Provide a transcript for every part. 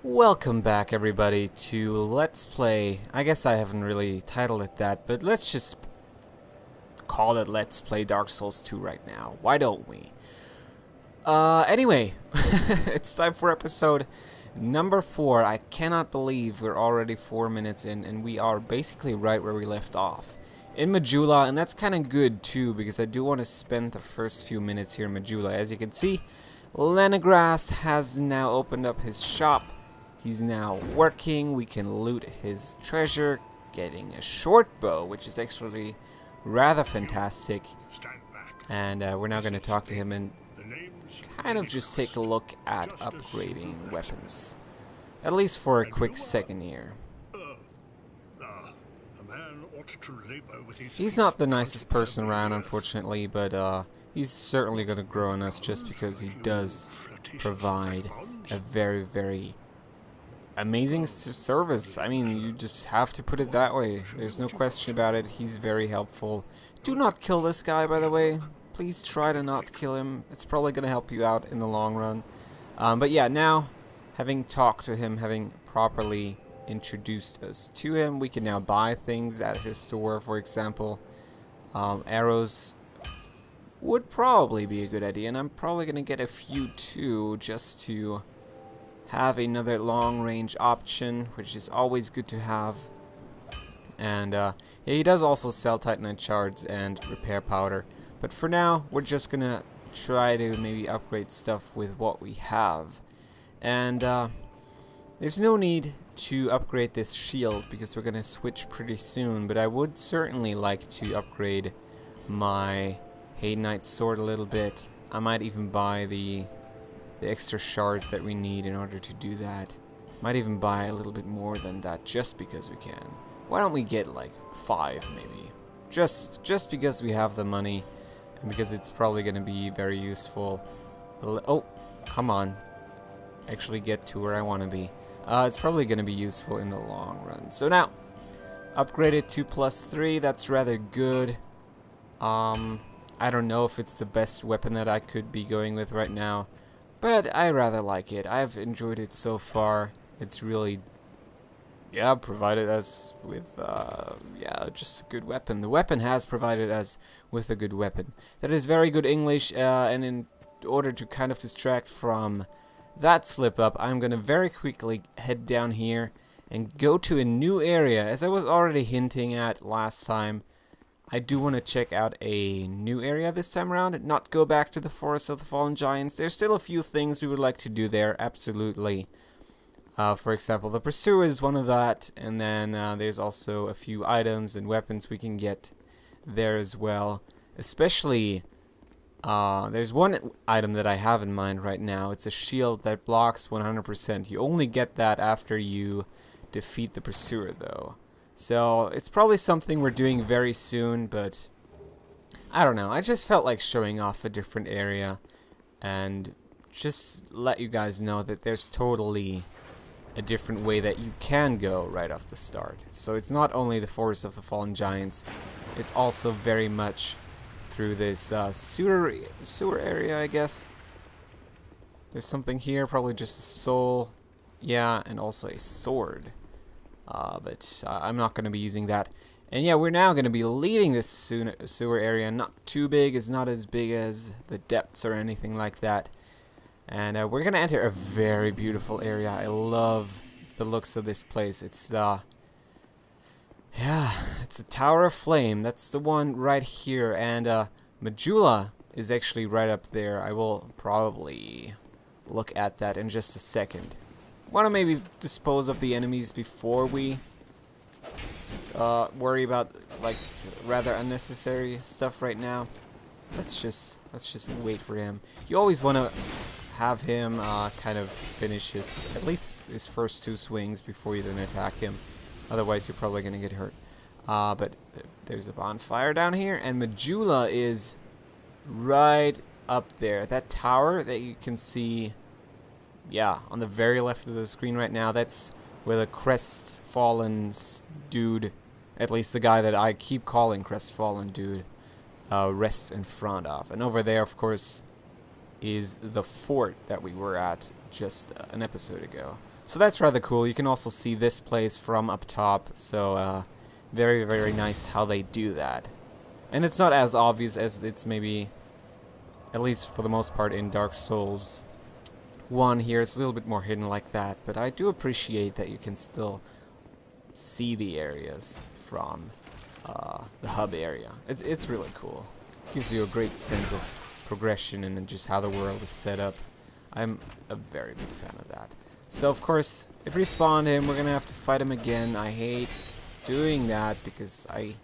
Welcome back everybody to Let's Play. I guess I haven't really titled it that, but let's just call it Let's Play Dark Souls 2 right now. Why don't we? Anyway, it's time for episode number 4. I cannot believe we're already 4 minutes in and we are basically right where we left off. In Majula, and that's kind of good too, because I do want to spend the first few minutes here in Majula. As you can see, Lenegrast has now opened up his shop. He's now working. We can loot his treasure, getting a short bow, which is actually rather fantastic. And we're now going to talk to him and kind of just take a look at upgrading weapons. At least for a quick second here. He's not the nicest person around, unfortunately, but he's certainly going to grow on us just because he does provide a very, very amazing service. I mean, you just have to put it that way. There's no question about it. He's very helpful. Do not kill this guy, by the way. Please try to not kill him. It's probably going to help you out in the long run. But yeah, now, having talked to him, having properly introduced us to him, we can now buy things at his store. For example, arrows would probably be a good idea, and I'm probably going to get a few too, just to have another long-range option, which is always good to have. And yeah, he does also sell Titanite shards and repair powder, but for now we're just gonna try to maybe upgrade stuff with what we have. And there's no need to upgrade this shield because we're gonna switch pretty soon, but I would certainly like to upgrade my Heide sword a little bit. I might even buy the extra shard that we need in order to do that. Might even buy a little bit more than that just because we can. Why don't we get like 5 maybe? Just because we have the money and because it's probably going to be very useful. Oh, come on. Actually get to where I want to be. It's probably going to be useful in the long run. So now, upgraded to +3. That's rather good. I don't know if it's the best weapon that I could be going with right now, but I rather like it. I've enjoyed it so far. It's really, yeah, provided us with, yeah, just a good weapon. The weapon has provided us with a good weapon. That is very good English, and in order to kind of distract from that slip up, I'm gonna very quickly head down here and go to a new area. As I was already hinting at last time, I do want to check out a new area this time around and not go back to the Forest of the Fallen Giants. There's still a few things we would like to do there, absolutely. For example, the Pursuer is one of that, and then there's also a few items and weapons we can get there as well. Especially, there's one item that I have in mind right now. It's a shield that blocks 100%. You only get that after you defeat the Pursuer, though. So, it's probably something we're doing very soon, but I don't know. I just felt like showing off a different area and just let you guys know that there's totally a different way that you can go right off the start. So, it's not only the Forest of the Fallen Giants, it's also very much through this sewer area, I guess. There's something here, probably just a soul, yeah, and also a sword. But I'm not going to be using that. And yeah, we're now going to be leaving this sewer area. Not too big. It's not as big as the depths or anything like that. And we're going to enter a very beautiful area. I love the looks of this place. It's the... yeah, it's the Tower of Flame. That's the one right here. And Majula is actually right up there. I will probably look at that in just a second. Want to maybe dispose of the enemies before we worry about like rather unnecessary stuff right now. Let's just wait for him. You always want to have him kind of finish his at least his first 2 swings before you then attack him. Otherwise, you're probably gonna get hurt. But there's a bonfire down here, and Majula is right up there. That tower that you can see. Yeah, on the very left of the screen right now, that's where the Crestfallen dude, at least the guy that I keep calling Crestfallen dude, rests in front of. And over there, of course, is the fort that we were at just an episode ago. So that's rather cool. You can also see this place from up top, so very, very nice how they do that. And it's not as obvious as it's maybe, at least for the most part, in Dark Souls 1 here. It's a little bit more hidden like that, but I do appreciate that you can still see the areas from the hub area. It's really cool. Gives you a great sense of progression and just how the world is set up. I'm a very big fan of that. So of course, if we respawn him, we're gonna have to fight him again. I hate doing that because I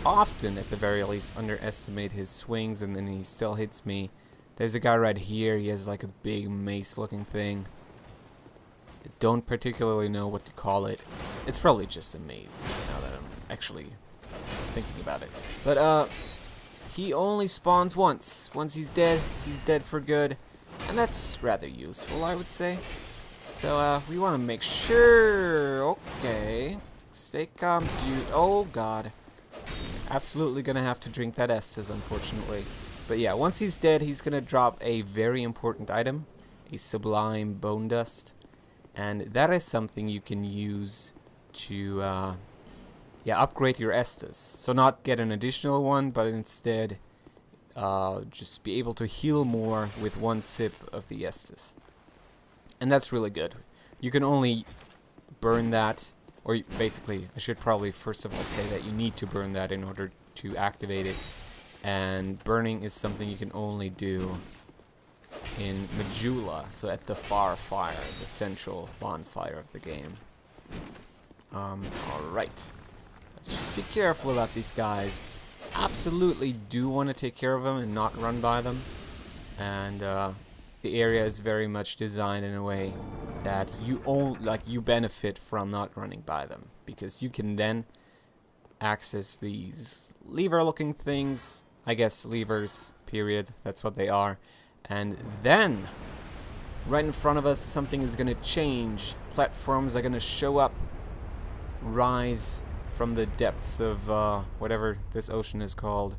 often, at the very least, underestimate his swings and then he still hits me. There's a guy right here. He has like a big mace-looking thing. I don't particularly know what to call it. It's probably just a mace, now that I'm actually thinking about it. But he only spawns once. Once he's dead for good. And that's rather useful, I would say. So we want to make sure. Okay, stay calm, dude. Oh god, absolutely gonna have to drink that Estus, unfortunately. But yeah, once he's dead, he's gonna drop a very important item, a sublime bone dust, and that is something you can use to upgrade your Estus. So not get an additional one, but instead just be able to heal more with one sip of the Estus. And that's really good. You can only burn that, or basically, I should probably first of all say that you need to burn that in order to activate it. And burning is something you can only do in Majula, so at the far fire, the central bonfire of the game. Alright. Let's just be careful about these guys. Absolutely do want to take care of them and not run by them. And the area is very much designed in a way that you benefit from not running by them, because you can then access these lever-looking things. I guess levers, period. That's what they are. And then, right in front of us, something is going to change. Platforms are going to show up, rise from the depths of whatever this ocean is called,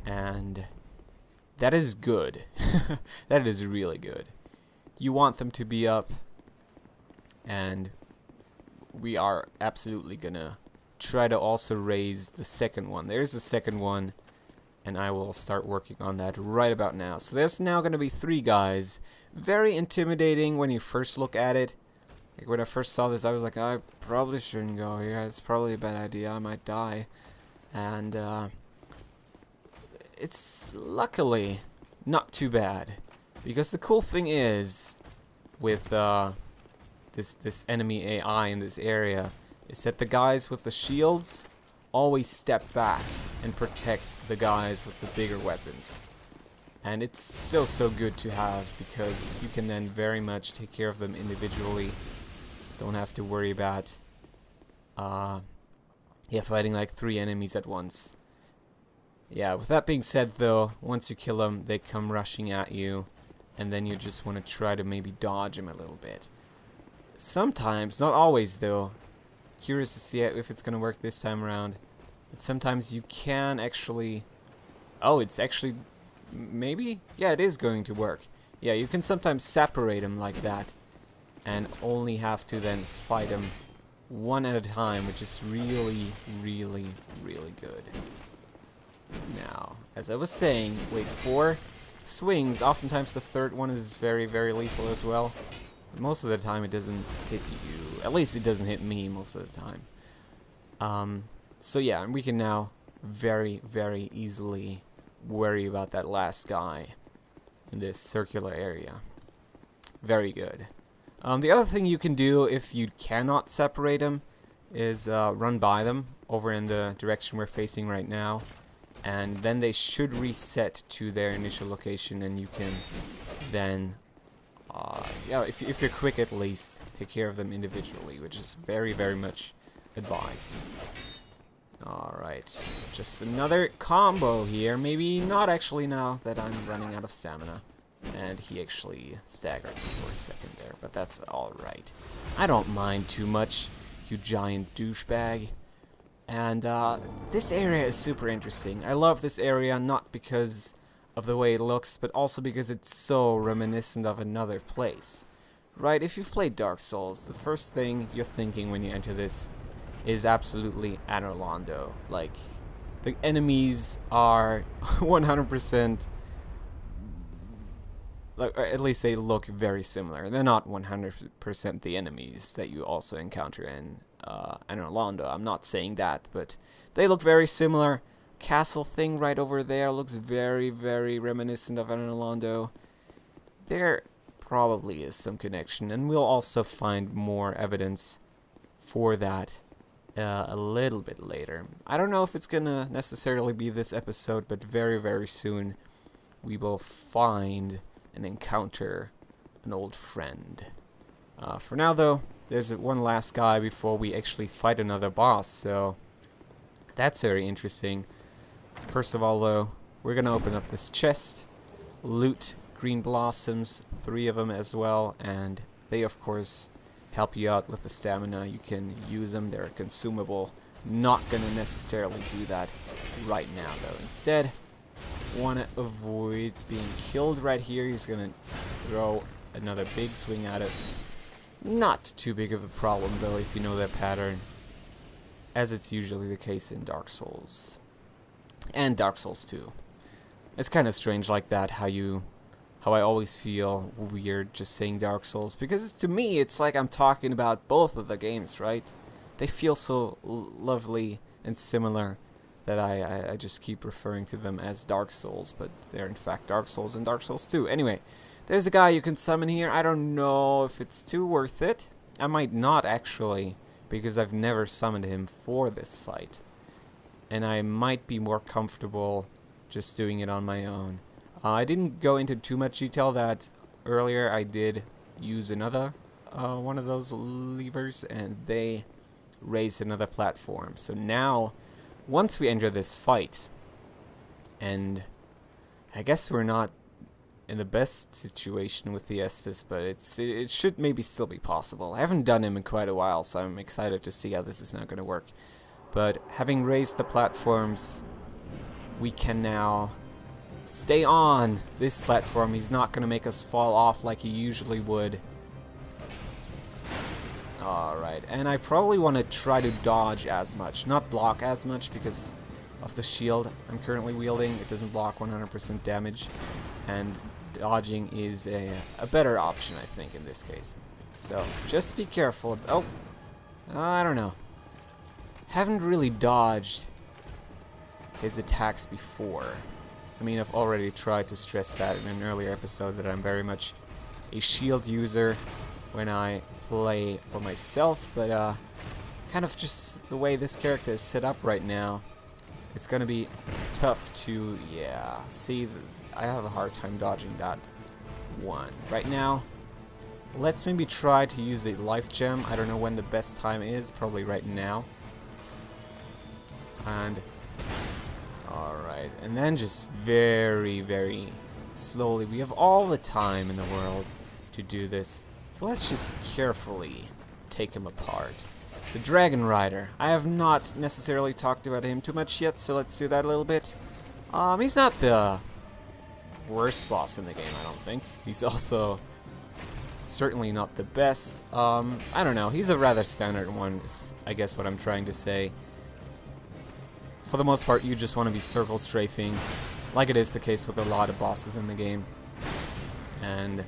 and that is good. That is really good. You want them to be up, and we are absolutely gonna try to also raise the second one. There's the second one, and I will start working on that right about now. So there's now gonna be 3 guys. Very intimidating when you first look at it. Like when I first saw this, I was like, I probably shouldn't go here. It's probably a bad idea. I might die. And it's luckily not too bad, because the cool thing is with this enemy AI in this area is that the guys with the shields always step back and protect the guys with the bigger weapons. And it's so good to have, because you can then very much take care of them individually. Don't have to worry about fighting like 3 enemies at once. Yeah, with that being said though, once you kill them, they come rushing at you, and then you just want to try to maybe dodge them a little bit. Sometimes, not always though, curious to see if it's gonna work this time around, but sometimes you can actually, oh, it's actually, maybe? Yeah, it is going to work. Yeah, you can sometimes separate them like that, and only have to then fight them one at a time, which is really good. Now, as I was saying, wait, 4 swings. Oftentimes the third one is very lethal as well. But most of the time it doesn't hit you. At least it doesn't hit me most of the time. So yeah, and we can now very easily worry about that last guy in this circular area. Very good. The other thing you can do if you cannot separate them is run by them over in the direction we're facing right now. And then they should reset to their initial location, and you can then, if you're quick at least, take care of them individually, which is very much advised. Alright, just another combo here. Maybe not actually now that I'm running out of stamina. And he actually staggered me for a second there, but that's alright. I don't mind too much, you giant douchebag. And this area is super interesting. I love this area not because of the way it looks, but also because it's so reminiscent of another place. right? If you've played Dark Souls, the first thing you're thinking when you enter this is absolutely Anor Londo. Like, the enemies are 100%, like, or at least they look very similar. They're not 100% the enemies that you also encounter in Anor Londo. I'm not saying that, but they look very similar. Castle thing right over there looks very, very reminiscent of Anor Londo. There probably is some connection, and we'll also find more evidence for that a little bit later. I don't know if it's gonna necessarily be this episode, but very, very soon we will find and encounter an old friend. For now, though, there's one last guy before we actually fight another boss, so that's very interesting. First of all, though, we're gonna open up this chest, loot green blossoms, 3 of them as well, and they, of course, help you out with the stamina. You can use them, they're consumable. Not gonna necessarily do that right now, though. Instead, want to avoid being killed right here. He's gonna throw another big swing at us. Not too big of a problem, though, if you know that pattern, as it's usually the case in Dark Souls and Dark Souls 2. It's kind of strange like that, how I always feel weird just saying Dark Souls, because to me it's like I'm talking about both of the games, right? They feel so lovely and similar that I just keep referring to them as Dark Souls, but they're in fact Dark Souls and Dark Souls 2. Anyway, there's a guy you can summon here. I don't know if it's too worth it. I might not, actually, because I've never summoned him for this fight. And I might be more comfortable just doing it on my own. I didn't go into too much detail that earlier. I did use another one of those levers, and they raised another platform. So now, once we enter this fight, and I guess we're not in the best situation with the Estus, but it should maybe still be possible. I haven't done him in quite a while, so I'm excited to see how this is now going to work. But having raised the platforms, we can now stay on this platform. He's not going to make us fall off like he usually would. Alright, and I probably want to try to dodge as much, not block as much, because of the shield I'm currently wielding. It doesn't block 100% damage, and dodging is a better option, I think, in this case. So just be careful. Oh, I don't know. Haven't really dodged his attacks before. I mean, I've already tried to stress that in an earlier episode, that I'm very much a shield user when I play for myself, but kind of just the way this character is set up right now, it's gonna be tough to, see, I have a hard time dodging that one. Right now, let's maybe try to use a life gem. I don't know when the best time is, probably right now. And alright, and then just very, very slowly. We have all the time in the world to do this. So let's just carefully take him apart. The Dragon Rider. I have not necessarily talked about him too much yet, so let's do that a little bit. He's not the worst boss in the game, I don't think. He's also certainly not the best. I don't know. He's a rather standard one, is I guess what I'm trying to say. For the most part, you just want to be circle strafing, like it is the case with a lot of bosses in the game. And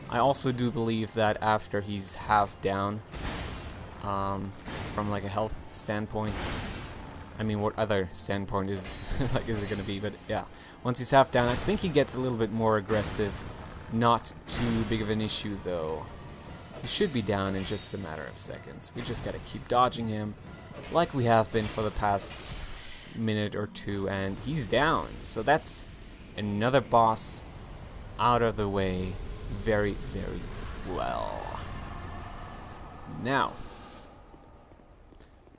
I also do believe that after he's half down, from like a health standpoint, I mean, what other standpoint is like is it gonna be? But yeah, once he's half down, I think he gets a little bit more aggressive. Not too big of an issue though. He should be down in just a matter of seconds. We just gotta keep dodging him, like we have been for the past minute or two, and he's down. So that's another boss out of the way very, very well. Now,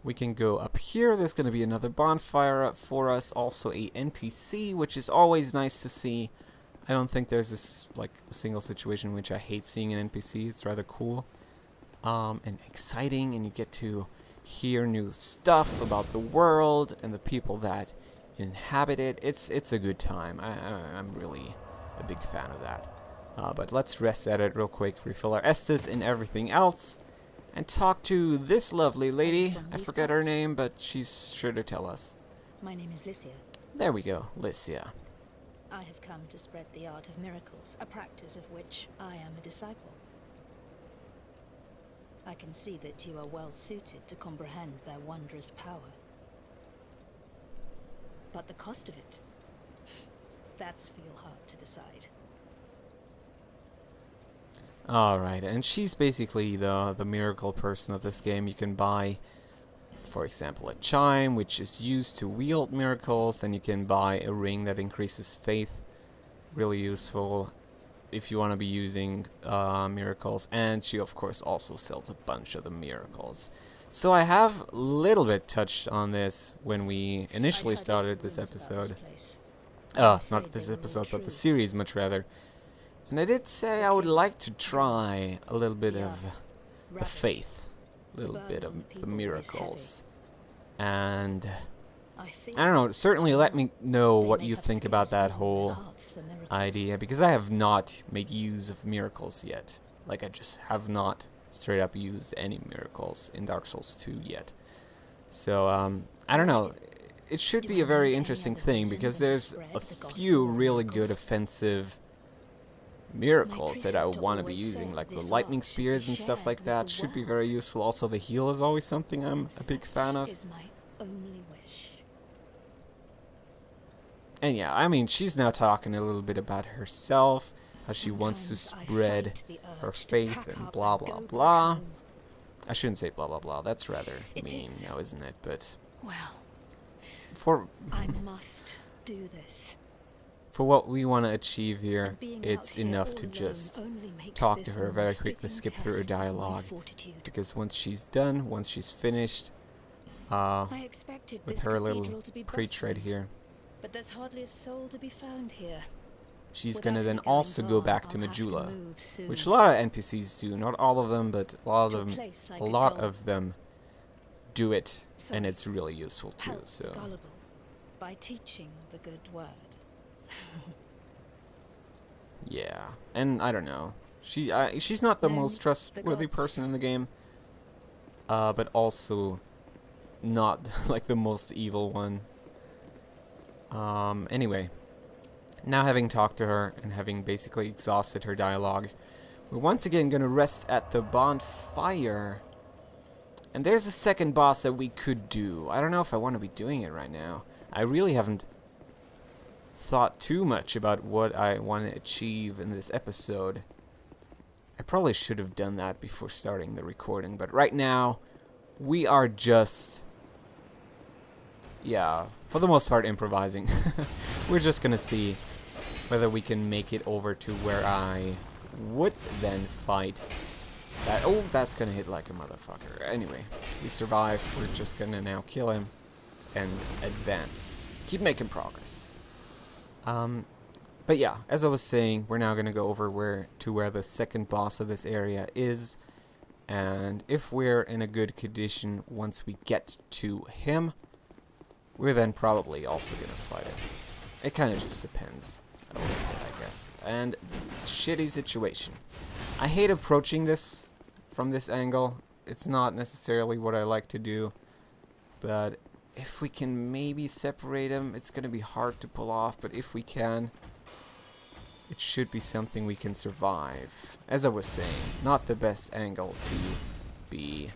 we can go up here. There's going to be another bonfire up for us. Also a NPC, which is always nice to see. I don't think there's this like a single situation in which I hate seeing an NPC. It's rather cool and exciting, and you get to hear new stuff about the world and the people that inhabit it. It's a good time. I'm really a big fan of that. But let's rest at it real quick, refill our Estus and everything else, and talk to this lovely lady. I forget her name, but she's sure to tell us. My name is Lycia. There we go, Lycia. I have come to spread the art of miracles, a practice of which I am a disciple. I can see that you are well suited to comprehend their wondrous power. But the cost of it, that's for your heart to decide. Alright, and she's basically the miracle person of this game. You can buy, for example, a chime, which is used to wield miracles, and you can buy a ring that increases faith. Really useful if you want to be using miracles. And she, of course, also sells a bunch of the miracles. So I have a little bit touched on this when we initially started this episode. Not this episode, but the series, much rather. And I did say I would like to try a little bit of the faith, a little bit of the miracles. And I don't know, certainly let me know what you think about that whole idea, because I have not made use of miracles yet. Like, I just have not straight up used any miracles in Dark Souls 2 yet. So, I don't know. It should be a very interesting thing, because there's a few really good offensive miracles that I want to be using, like the lightning spears and stuff like that. Should be very useful. Also, the heal is always something I'm a big fan of. And yeah, I mean, she's now talking a little bit about herself, how she wants to spread her faith and blah blah blah. I shouldn't say blah blah blah, that's rather mean now, isn't it? But well, for I must do this. For what we want to achieve here, it's enough to just talk to her very quickly, skip through her dialogue, because once she's done, once she's finished with her little preach right here, but there's hardly a soul to be found here. She's gonna then also go back to Majula, which a lot of NPCs do. Not all of them, but a lot of them do it, and it's really useful too. So by teaching the good word. Yeah, and I don't know. She's not the most trustworthy person in the game, but also not like the most evil one. Anyway, now having talked to her and having basically exhausted her dialogue, we're once again gonna rest at the bonfire. And there's a second boss that we could do. I don't know if I want to be doing it right now. I really haven't thought too much about what I want to achieve in this episode. I probably should have done that before starting the recording, but right now we are just, yeah, for the most part improvising. We're just gonna see whether we can make it over to where I would then fight that. Oh, that's gonna hit like a motherfucker. Anyway, we survived. We're just gonna now kill him and advance. Keep making progress. But yeah, as I was saying, we're now gonna go over where the second boss of this area is, and if we're in a good condition once we get to him, we're then probably also gonna fight him. It kind of just depends a little bit, I guess. And shitty situation. I hate approaching this from this angle. It's not necessarily what I like to do, but if we can maybe separate them, it's gonna be hard to pull off, but if we can, it should be something we can survive. As I was saying, not the best angle to be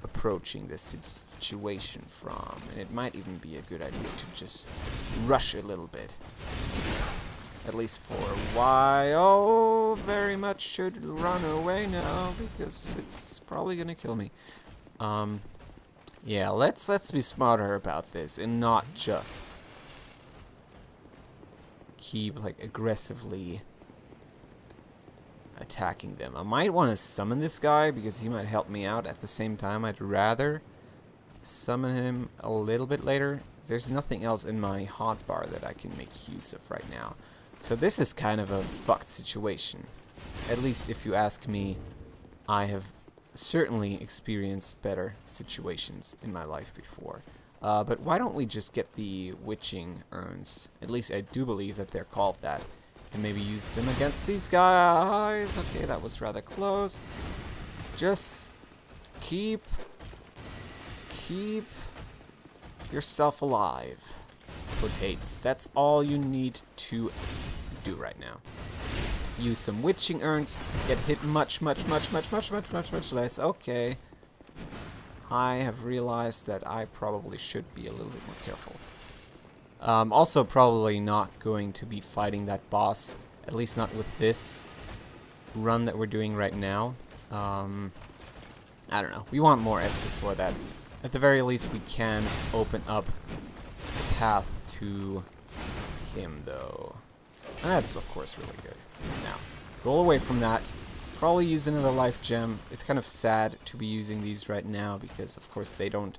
approaching this situation from, and it might even be a good idea to just rush a little bit. At least for a while. Very much should run away now, because it's probably gonna kill me. Yeah, let's be smarter about this and not just keep like aggressively attacking them. I might want to summon this guy because he might help me out. At the same time, I'd rather summon him a little bit later. There's nothing else in my hotbar that I can make use of right now. So this is kind of a fucked situation. At least if you ask me, I have certainly experienced better situations in my life before. But why don't we just get the witching urns? At least I do believe that they're called that. and maybe use them against these guys. Okay, that was rather close. Just keep yourself alive, potatoes. That's all you need to do right now. Use some witching urns, get hit much less. Okay. I have realized that I probably should be a little bit more careful. Also probably not going to be fighting that boss, at least not with this run that we're doing right now. I don't know. We want more Estus for that. At the very least, we can open up the path to him, though. And that's, of course, really good. Now, roll away from that. Probably use another life gem. It's kind of sad to be using these right now because, of course, they don't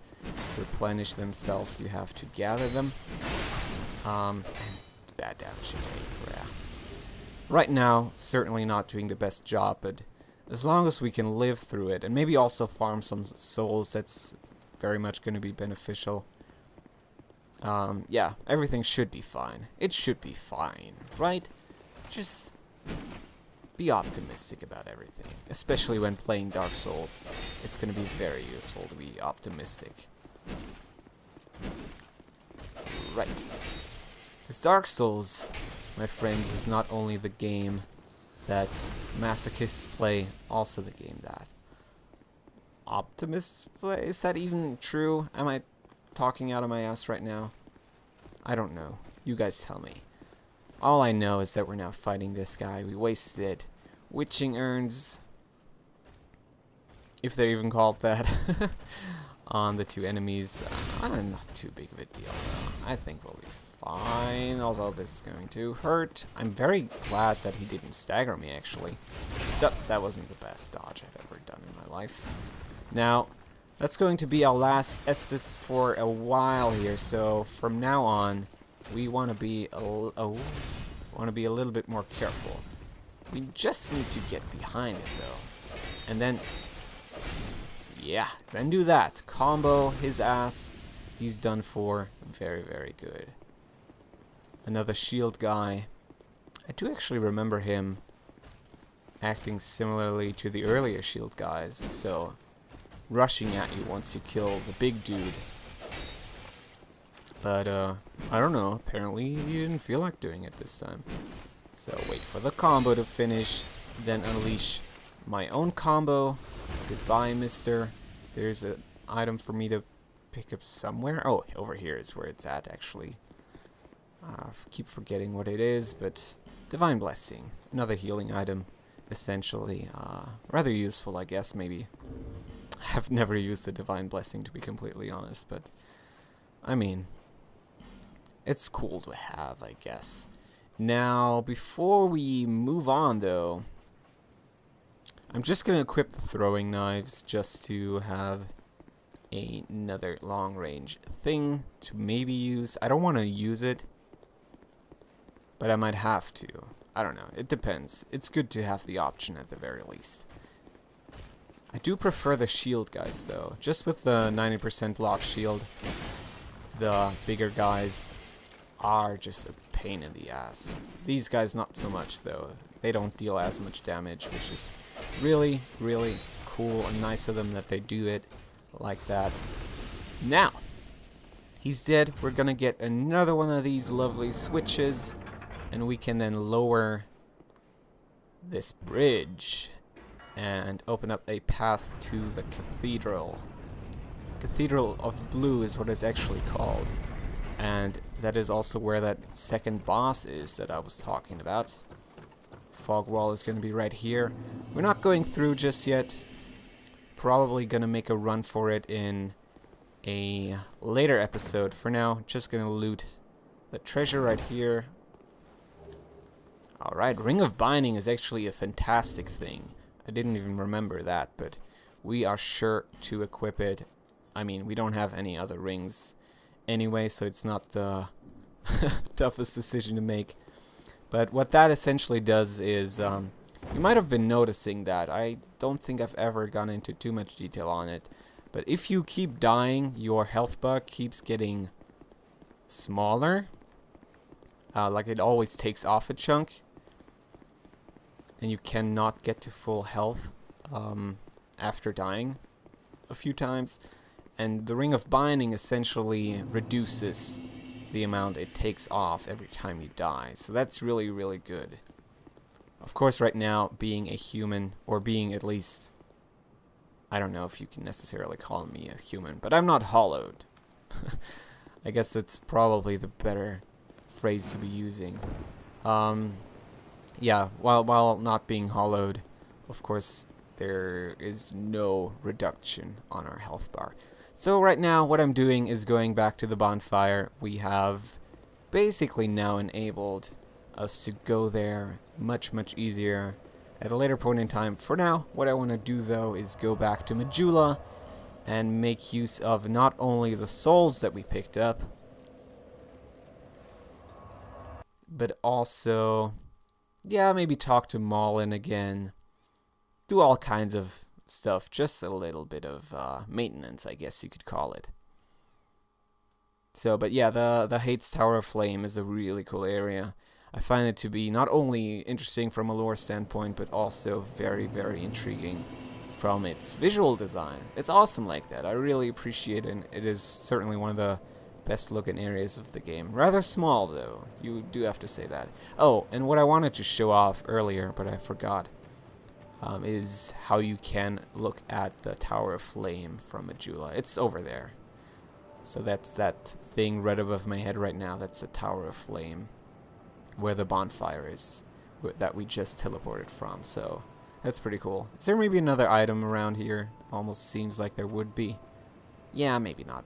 replenish themselves. You have to gather them. Bad damage to take. Yeah. Right now, certainly not doing the best job, but as long as we can live through it, and maybe also farm some souls, that's very much going to be beneficial. Yeah, everything should be fine. It should be fine, right? Just be optimistic about everything, especially when playing Dark Souls. It's going to be very useful to be optimistic. Right. Because Dark Souls, my friends, is not only the game that masochists play, also the game that optimists play. Is that even true? Am I talking out of my ass right now? I don't know. You guys tell me. All I know is that we're now fighting this guy. We wasted witching urns, if they're even called that, on the two enemies. Not too big of a deal, though. I think we'll be fine, although this is going to hurt. I'm very glad that he didn't stagger me, actually. That wasn't the best dodge I've ever done in my life. Now, that's going to be our last Estus for a while here, so from now on, we want to be a little bit more careful. We just need to get behind it, though. And then, yeah, then do that. Combo his ass. He's done for. Very, very good. Another shield guy. I do actually remember him acting similarly to the earlier shield guys, so rushing at you once you kill the big dude. But, I don't know, apparently he didn't feel like doing it this time. So wait for the combo to finish, then unleash my own combo. Goodbye, mister. There's an item for me to pick up somewhere. Oh, over here is where it's at, actually. Keep forgetting what it is, but Divine Blessing. Another healing item, essentially. Rather useful, I guess, maybe. I've never used the Divine Blessing, to be completely honest, but I mean, it's cool to have, I guess. Now, before we move on, though, I'm just going to equip the throwing knives just to have another long-range thing to maybe use. I don't want to use it, but I might have to. I don't know. It depends. It's good to have the option at the very least. I do prefer the shield guys, though. Just with the 90% block shield, the bigger guys are just a pain in the ass. These guys not so much, though. They don't deal as much damage, which is really, really cool and nice of them that they do it like that. Now, he's dead. We're gonna get another one of these lovely switches, and we can then lower this bridge and open up a path to the cathedral. Cathedral of Blue is what it's actually called. And that is also where that second boss is that I was talking about. Fog wall is going to be right here. We're not going through just yet. Probably going to make a run for it in a later episode. For now, just going to loot the treasure right here. Alright, Ring of Binding is actually a fantastic thing. I didn't even remember that, but we are sure to equip it. I mean, we don't have any other rings anyway, so it's not the toughest decision to make. But what that essentially does is, you might have been noticing that. I don't think I've ever gone into too much detail on it. But if you keep dying, your health bar keeps getting smaller. Like it always takes off a chunk. and you cannot get to full health after dying a few times. And the Ring of Binding essentially reduces the amount it takes off every time you die. So that's really, really good. Of course, right now, being a human, or being at least, I don't know if you can necessarily call me a human, but I'm not hollowed. I guess that's probably the better phrase to be using. Yeah, while not being hollowed, of course, there is no reduction on our health bar. So right now, what I'm doing is going back to the bonfire. We have basically now enabled us to go there much, much easier at a later point in time. For now, what I want to do, though, is go back to Majula and make use of not only the souls that we picked up, but also, yeah, maybe talk to Malin again. Do all kinds of stuff, just a little bit of maintenance, I guess you could call it. So, but yeah, the Heide's Tower of Flame is a really cool area. I find it to be not only interesting from a lore standpoint, but also very, very intriguing from its visual design. It's awesome like that. I really appreciate it, and it is certainly one of the best looking areas of the game. Rather small, though. You do have to say that. Oh, and what I wanted to show off earlier, but I forgot, is how you can look at the Tower of Flame from Majula. It's over there. So that's that thing right above my head right now. That's the Tower of Flame, where the bonfire is, that we just teleported from. So that's pretty cool. Is there maybe another item around here? Almost seems like there would be. Yeah, maybe not.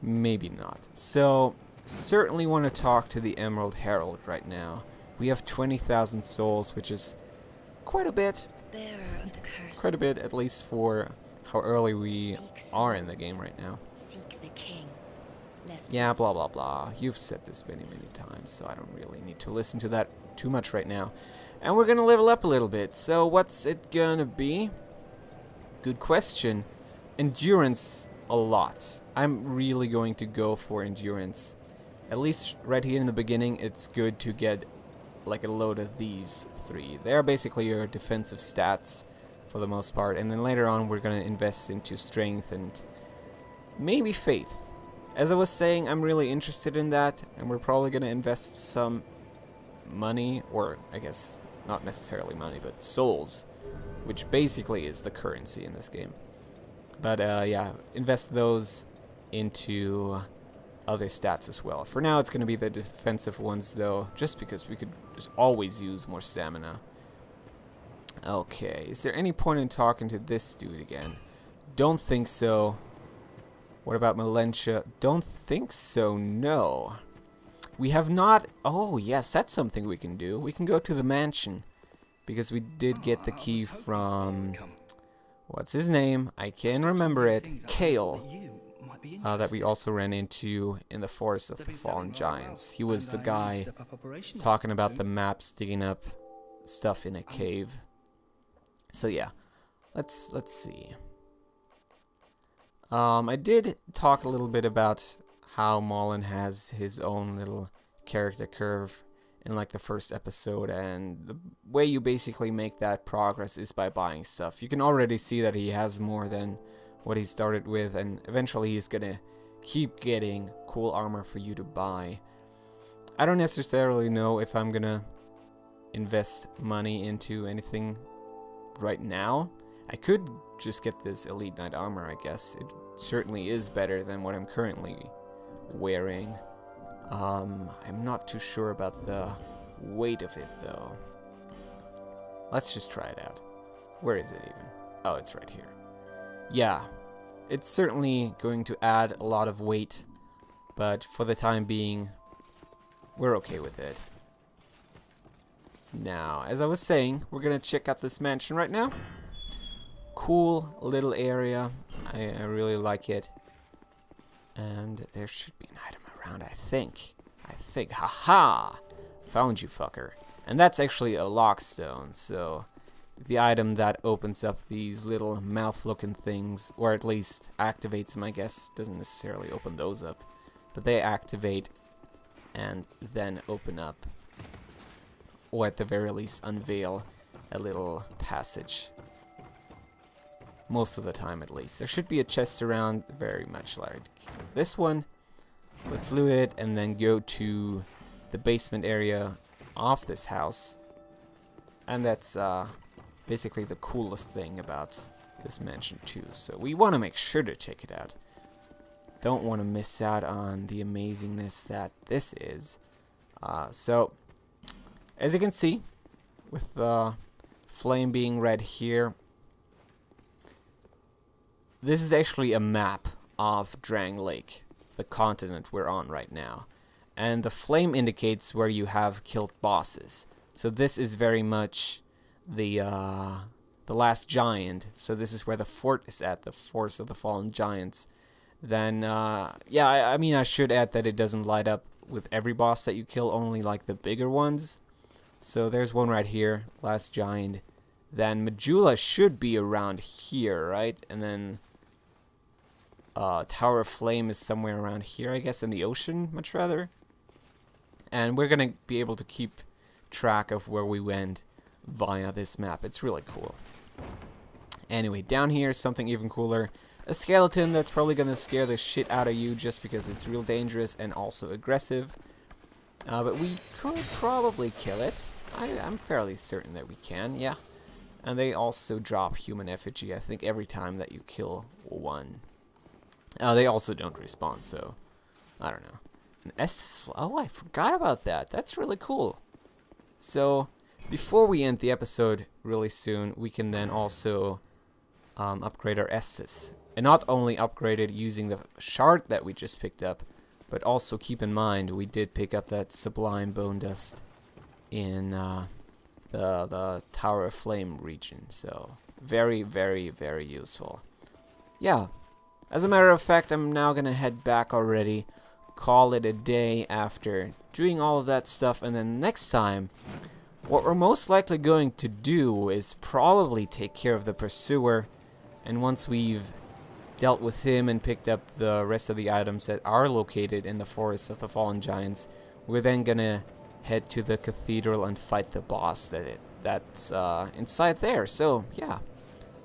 Maybe not. So certainly want to talk to the Emerald Herald right now. We have 20,000 souls, which is quite a bit. Bearer of the curse. Quite a bit, at least for how early we are in the game right now. Seek the king. Yeah, blah blah blah. You've said this many, many times, so I don't really need to listen to that too much right now. And we're gonna level up a little bit. So what's it gonna be? Good question. Endurance a lot. I'm really going to go for endurance. At least right here in the beginning, it's good to get like a load of these three. They are basically your defensive stats for the most part, and then later on we're gonna invest into strength and maybe faith. As I was saying, I'm really interested in that, and we're probably gonna invest some money, or I guess not necessarily money, but souls, which basically is the currency in this game. But yeah, invest those into other stats as well. For now, it's going to be the defensive ones, though, just because we could just always use more stamina. Okay, is there any point in talking to this dude again? Don't think so. What about Melentia? Don't think so, no. We have not... Oh, yes, that's something we can do. We can go to the mansion, because we did get the key from... What's his name? I can't remember it. Kale. That we also ran into in the Forest of the Fallen Giants. He was the guy talking about the maps, digging up stuff in a cave. So yeah, let's see. I did talk a little bit about how Malin has his own little character curve in like the first episode, and the way you basically make that progress is by buying stuff. You can already see that he has more than what he started with, and eventually he's gonna keep getting cool armor for you to buy. I don't necessarily know if I'm gonna invest money into anything right now. I could just get this Elite Knight armor, I guess. It certainly is better than what I'm currently wearing. I'm not too sure about the weight of it, though. Let's just try it out. Where is it even? Oh, it's right here. Yeah, it's certainly going to add a lot of weight, but for the time being, we're okay with it. Now, as I was saying, we're gonna check out this mansion right now. Cool little area. I really like it. And there should be an item around, I think. Haha! Found you, fucker. And that's actually a lockstone, so the item that opens up these little mouth-looking things, or at least activates them, I guess. Doesn't necessarily open those up, but they activate and then open up or at the very least unveil a little passage. Most of the time, at least. There should be a chest around, very much like this one. Let's loot it and then go to the basement area of this house. And that's basically the coolest thing about this mansion too. So we want to make sure to check it out. Don't want to miss out on the amazingness that this is. So, as you can see, with the flame being red here, this is actually a map of Drang Lake, the continent we're on right now. And the flame indicates where you have killed bosses. So this is very much the last giant. So this is where the fort is at, the Forest of the Fallen Giants. Then, yeah, I mean, I should add that it doesn't light up with every boss that you kill, only like the bigger ones. So there's one right here, last giant. Then Majula should be around here, right? And then Tower of Flame is somewhere around here, I guess, in the ocean, much rather. And we're gonna be able to keep track of where we went via this map. It's really cool. Anyway, down here is something even cooler. A skeleton that's probably gonna scare the shit out of you just because it's real dangerous and also aggressive. But we could probably kill it. I'm fairly certain that we can, yeah. And they also drop human effigy, I think, every time that you kill one. They also don't respawn, so I don't know. An Estes, oh, I forgot about that. That's really cool. So before we end the episode really soon, we can then also upgrade our Estes. And not only upgrade it using the shard that we just picked up, but also keep in mind we did pick up that sublime bone dust in the Tower of Flame region. So very, very, very useful. Yeah. As a matter of fact, I'm now gonna head back already, call it a day after doing all of that stuff, and then next time, what we're most likely going to do is probably take care of the pursuer, and once we've dealt with him and picked up the rest of the items that are located in the Forest of the Fallen Giants, we're then gonna head to the cathedral and fight the boss that's inside there. So, yeah.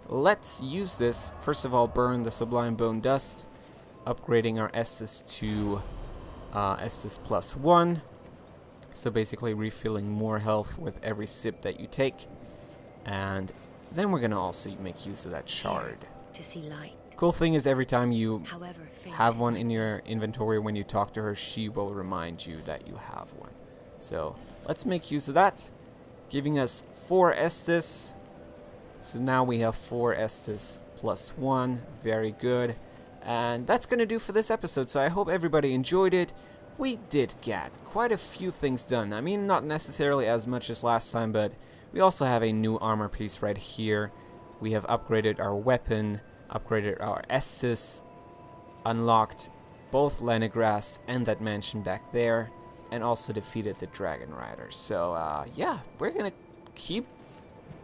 Let's use this. First of all, burn the Sublime Bone Dust, upgrading our Estus to Estus +1. So basically refilling more health with every sip that you take. And then we're going to also make use of that shard. To see light. Cool thing is every time you However faint, have one in your inventory, when you talk to her, she will remind you that you have one. So let's make use of that, giving us 4 Estus. So now we have 4 Estus +1. Very good. And that's going to do for this episode. So I hope everybody enjoyed it. We did get quite a few things done. I mean, not necessarily as much as last time, but we also have a new armor piece right here. We have upgraded our weapon, upgraded our Estus, unlocked both Lenegrass and that mansion back there, and also defeated the Dragon Riders. So, yeah, we're going to keep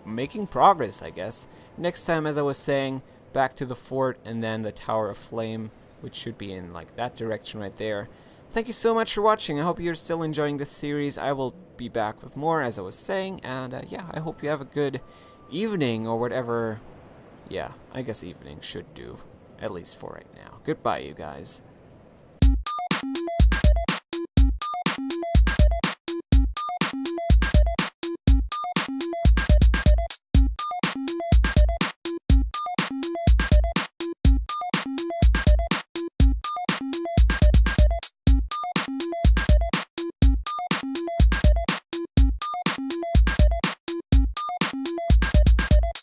making progress, I guess. Next time, as I was saying, back to the fort and then the Tower of Flame, which should be in like that direction right there. Thank you so much for watching. I hope you're still enjoying this series. I will be back with more, as I was saying, and yeah, I hope you have a good evening or whatever. Yeah, I guess evening should do, at least for right now. Goodbye, you guys.